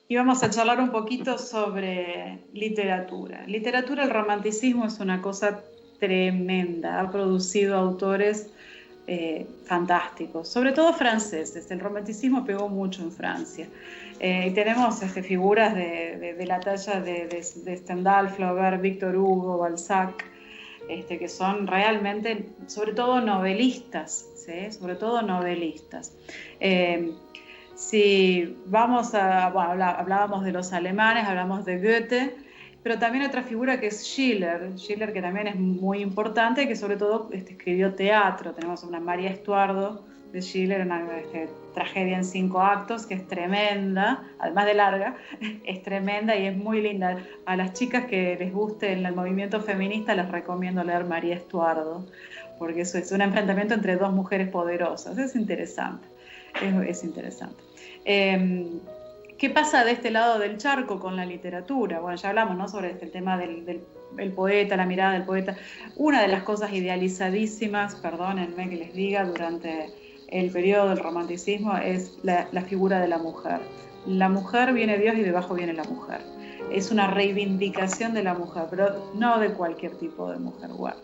Y vamos a charlar un poquito sobre literatura. Literatura, el romanticismo es una cosa tremenda. Ha producido autores fantásticos, sobre todo franceses. El romanticismo pegó mucho en Francia. Tenemos figuras de la talla de Stendhal, Flaubert, Victor Hugo, Balzac, que son realmente, sobre todo novelistas, ¿sí? Sobre todo novelistas. Si vamos a, bueno, hablábamos de los alemanes, hablamos de Goethe, pero también otra figura que es Schiller que también es muy importante, que sobre todo escribió teatro. Tenemos una María Estuardo de Schiller, una tragedia en 5 actos, que es tremenda, además de larga, es tremenda y es muy linda. A las chicas que les guste el movimiento feminista les recomiendo leer María Estuardo, porque eso es un enfrentamiento entre dos mujeres poderosas, es interesante. Es interesante. ¿Qué pasa de este lado del charco con la literatura? Bueno, ya hablamos, ¿no?, sobre el tema del poeta, la mirada del poeta. Una de las cosas idealizadísimas, perdónenme que les diga, durante el periodo del romanticismo es la figura de la mujer. La mujer, viene Dios y debajo viene la mujer. Es una reivindicación de la mujer, pero no de cualquier tipo de mujer, guarda.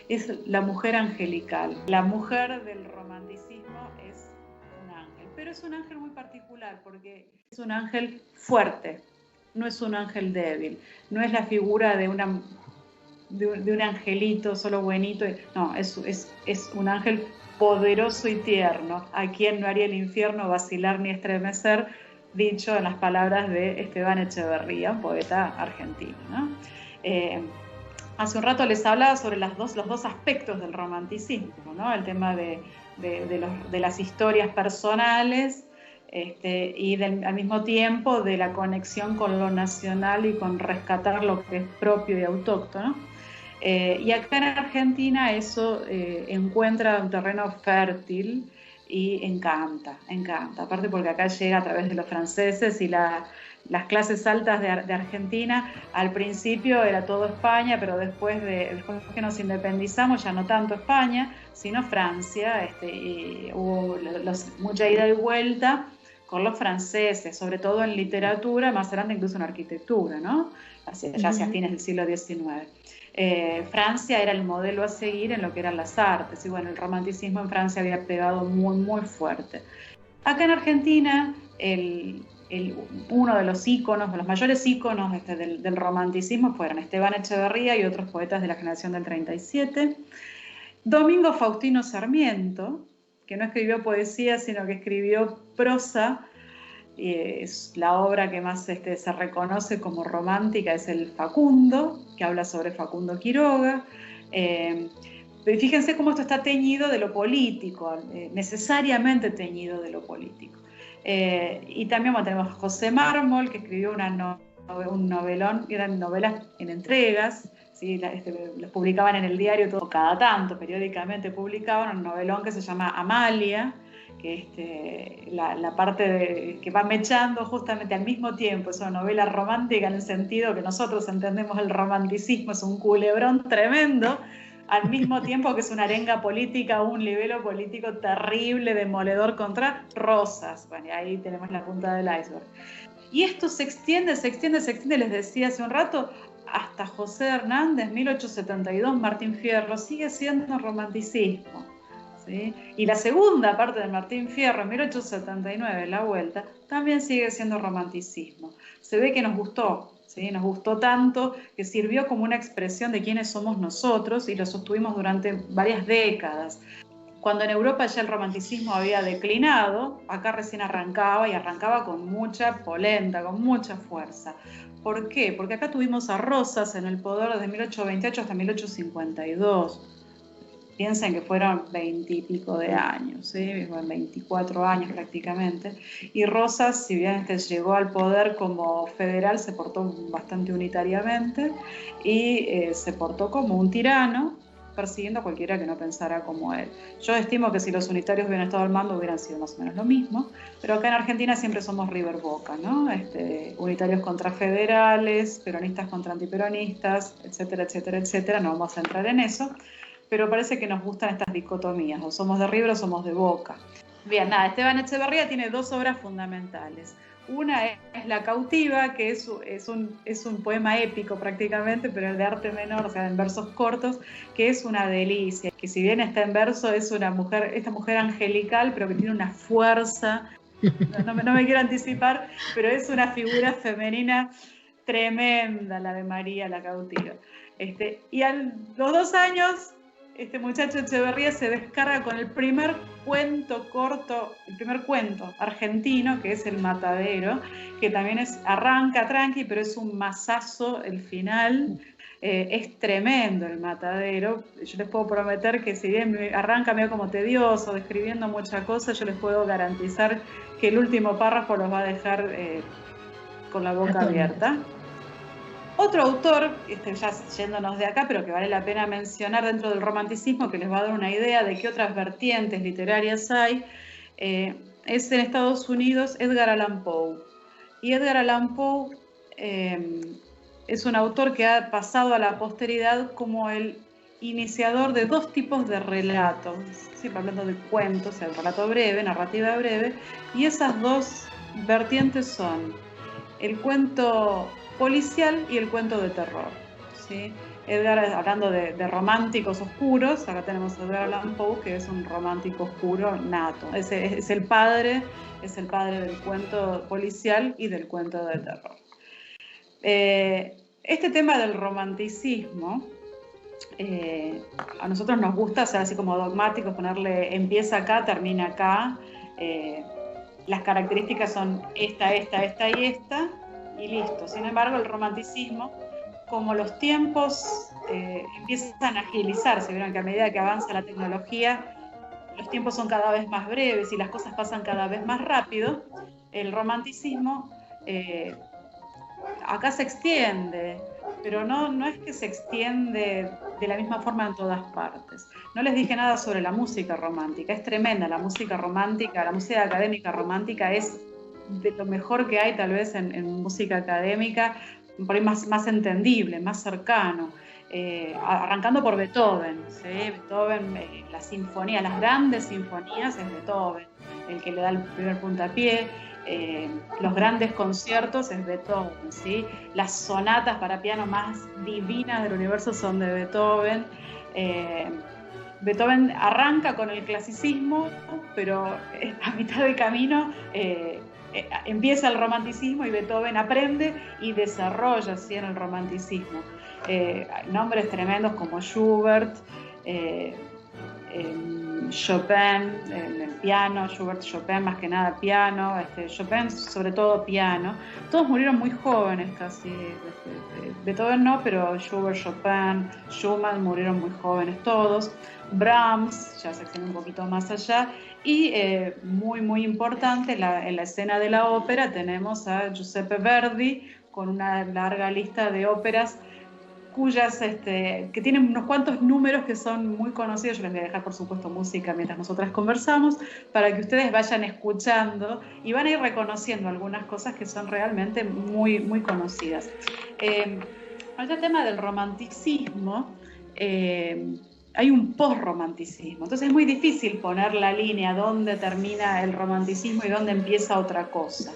Es la mujer angelical. La mujer del romanticismo es un ángel, pero es un ángel muy particular porque es un ángel fuerte, no es un ángel débil, no es la figura de un angelito solo buenito, no, es un ángel poderoso y tierno, a quien no haría el infierno vacilar ni estremecer, dicho en las palabras de Esteban Echeverría, un poeta argentino, ¿no? Hace un rato les hablaba sobre los dos aspectos del romanticismo, ¿no? El tema de las historias personales y al mismo tiempo de la conexión con lo nacional y con rescatar lo que es propio y autóctono. Y acá en Argentina eso encuentra un terreno fértil y encanta. Aparte porque acá llega a través de los franceses y las clases altas de Argentina. Al principio era todo España, pero después que nos independizamos, ya no tanto España, sino Francia, y hubo mucha ida y vuelta con los franceses, sobre todo en literatura, más adelante incluso en arquitectura, ¿no? Ya hacia fines del siglo XIX. Francia era el modelo a seguir en lo que eran las artes, y bueno, el romanticismo en Francia había pegado muy, muy fuerte. Acá en Argentina, uno de los íconos, de los mayores íconos del romanticismo fueron Esteban Echeverría y otros poetas de la generación del 37. Domingo Faustino Sarmiento, que no escribió poesía, sino que escribió prosa, y es la obra que más se reconoce como romántica, es el Facundo, que habla sobre Facundo Quiroga. Fíjense cómo esto está teñido de lo político, necesariamente teñido de lo político. Y también tenemos a José Mármol, que escribió un novelón, eran novelas en entregas, ¿sí? Los publicaban en el diario todo, cada tanto, periódicamente publicaban un novelón que se llama Amalia, que la parte que va mechando justamente al mismo tiempo, es una novela romántica en el sentido que nosotros entendemos el romanticismo, es un culebrón tremendo, al mismo tiempo que es una arenga política, un libelo político terrible, demoledor contra Rosas. Bueno, y ahí tenemos la punta del iceberg. Y esto se extiende, les decía hace un rato, hasta José Hernández, 1872, Martín Fierro, sigue siendo romanticismo. ¿Sí? Y la segunda parte de Martín Fierro, en 1879, La Vuelta, también sigue siendo romanticismo. Se ve que nos gustó, ¿sí? Nos gustó tanto que sirvió como una expresión de quiénes somos nosotros y lo sostuvimos durante varias décadas. Cuando en Europa ya el romanticismo había declinado, acá recién arrancaba, y arrancaba con mucha polenta, con mucha fuerza. ¿Por qué? Porque acá tuvimos a Rosas en el poder desde 1828 hasta 1852. Piensen que fueron 20 y pico de años, ¿sí? 24 años prácticamente. Y Rosas, si bien llegó al poder como federal, se portó bastante unitariamente y se portó como un tirano, persiguiendo a cualquiera que no pensara como él. Yo estimo que si los unitarios hubieran estado al mando hubieran sido más o menos lo mismo, pero acá en Argentina siempre somos River Boca, ¿no? Unitarios contra federales, peronistas contra antiperonistas, etcétera, etcétera, etcétera. No vamos a entrar en eso, pero parece que nos gustan estas dicotomías, o somos de River o somos de Boca. Bien, Esteban Echeverría tiene dos obras fundamentales. Una es La cautiva, que es un poema épico prácticamente, pero de arte menor, o sea, en versos cortos, que es una delicia. Que si bien está en verso, es esta mujer angelical, pero que tiene una fuerza. No me quiero anticipar, pero es una figura femenina tremenda, la de María la cautiva. Y a los 2 años, este muchacho Echeverría se descarga con el primer cuento argentino, que es El matadero, que también arranca tranqui, pero es un masazo el final. Es tremendo El matadero. Yo les puedo prometer que si bien arranca medio como tedioso, describiendo muchas cosas, yo les puedo garantizar que el último párrafo los va a dejar con la boca abierta. Otro autor, ya yéndonos de acá, pero que vale la pena mencionar dentro del romanticismo, que les va a dar una idea de qué otras vertientes literarias hay, es en Estados Unidos Edgar Allan Poe. Y Edgar Allan Poe es un autor que ha pasado a la posteridad como el iniciador de 2 tipos de relatos, siempre hablando de cuentos, el relato breve, narrativa breve, y esas 2 vertientes son el cuento policial y el cuento de terror, ¿sí? Edgar, hablando de románticos oscuros, acá tenemos a Edgar Allan Poe, que es un romántico oscuro nato. Es el padre del cuento policial y del cuento de terror. Este tema del romanticismo, a nosotros nos gusta, o sea, así como dogmáticos, ponerle empieza acá, termina acá. Las características son esta y esta, y listo. Sin embargo, el romanticismo, como los tiempos empiezan a agilizarse, vieron que a medida que avanza la tecnología, los tiempos son cada vez más breves y las cosas pasan cada vez más rápido, el romanticismo acá se extiende, pero no es que se extiende de la misma forma en todas partes. No les dije nada sobre la música romántica, es tremenda la música romántica, la música académica romántica es de lo mejor que hay tal vez en música académica, por ahí más entendible, más cercano. Arrancando por Beethoven, ¿sí? Beethoven, la sinfonía, las grandes sinfonías es Beethoven, el que le da el primer puntapié. Los grandes conciertos es Beethoven, ¿sí? Las sonatas para piano más divinas del universo son de Beethoven. Beethoven arranca con el clasicismo, pero a mitad de camino empieza el romanticismo y Beethoven aprende y desarrolla así en el romanticismo. Nombres tremendos como Schubert, Chopin en el piano, Schubert, Chopin más que nada piano, Chopin sobre todo piano. Todos murieron muy jóvenes casi, Beethoven no, pero Schubert, Chopin, Schumann murieron muy jóvenes todos. Brahms ya se extiende un poquito más allá y muy importante en la escena de la ópera tenemos a Giuseppe Verdi con una larga lista de óperas cuyas, que tienen unos cuantos números que son muy conocidos. Yo les voy a dejar, por supuesto, música mientras nosotras conversamos, para que ustedes vayan escuchando y van a ir reconociendo algunas cosas que son realmente muy conocidas. Este tema del romanticismo, hay un post-romanticismo, entonces es muy difícil poner la línea dónde termina el romanticismo y dónde empieza otra cosa.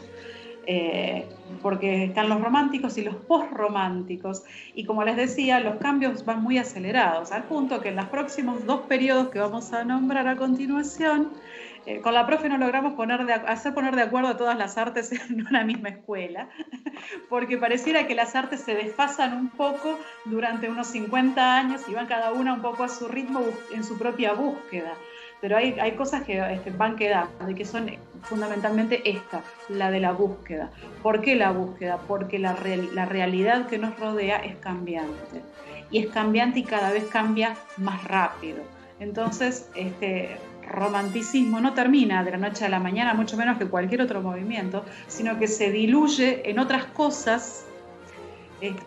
Porque están los románticos y los postrománticos y como les decía, los cambios van muy acelerados, al punto que en los próximos 2 periodos que vamos a nombrar a continuación, con la profe no logramos hacer poner de acuerdo a todas las artes en una misma escuela, porque pareciera que las artes se desfasan un poco durante unos 50 años y van cada una un poco a su ritmo en su propia búsqueda. Pero hay cosas que van quedando y que son fundamentalmente la de la búsqueda. ¿Por qué la búsqueda? Porque la realidad que nos rodea es cambiante. Y es cambiante y cada vez cambia más rápido. Entonces, romanticismo no termina de la noche a la mañana, mucho menos que cualquier otro movimiento, sino que se diluye en otras cosas.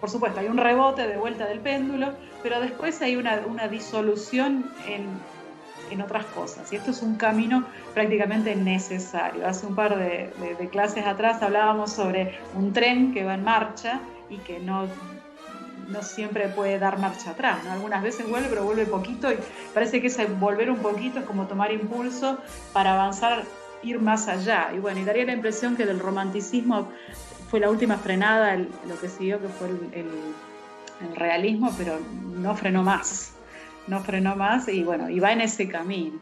Por supuesto, hay un rebote de vuelta del péndulo, pero después hay una disolución en otras cosas. Y esto es un camino prácticamente necesario. Hace un par de clases atrás hablábamos sobre un tren que va en marcha y que no siempre puede dar marcha atrás, ¿no? Algunas veces vuelve, pero vuelve poquito y parece que ese volver un poquito es como tomar impulso para avanzar ir más allá. Y bueno, y daría la impresión que del romanticismo fue la última frenada, lo que siguió que fue el realismo, pero no frenó más y bueno, y va en ese camino.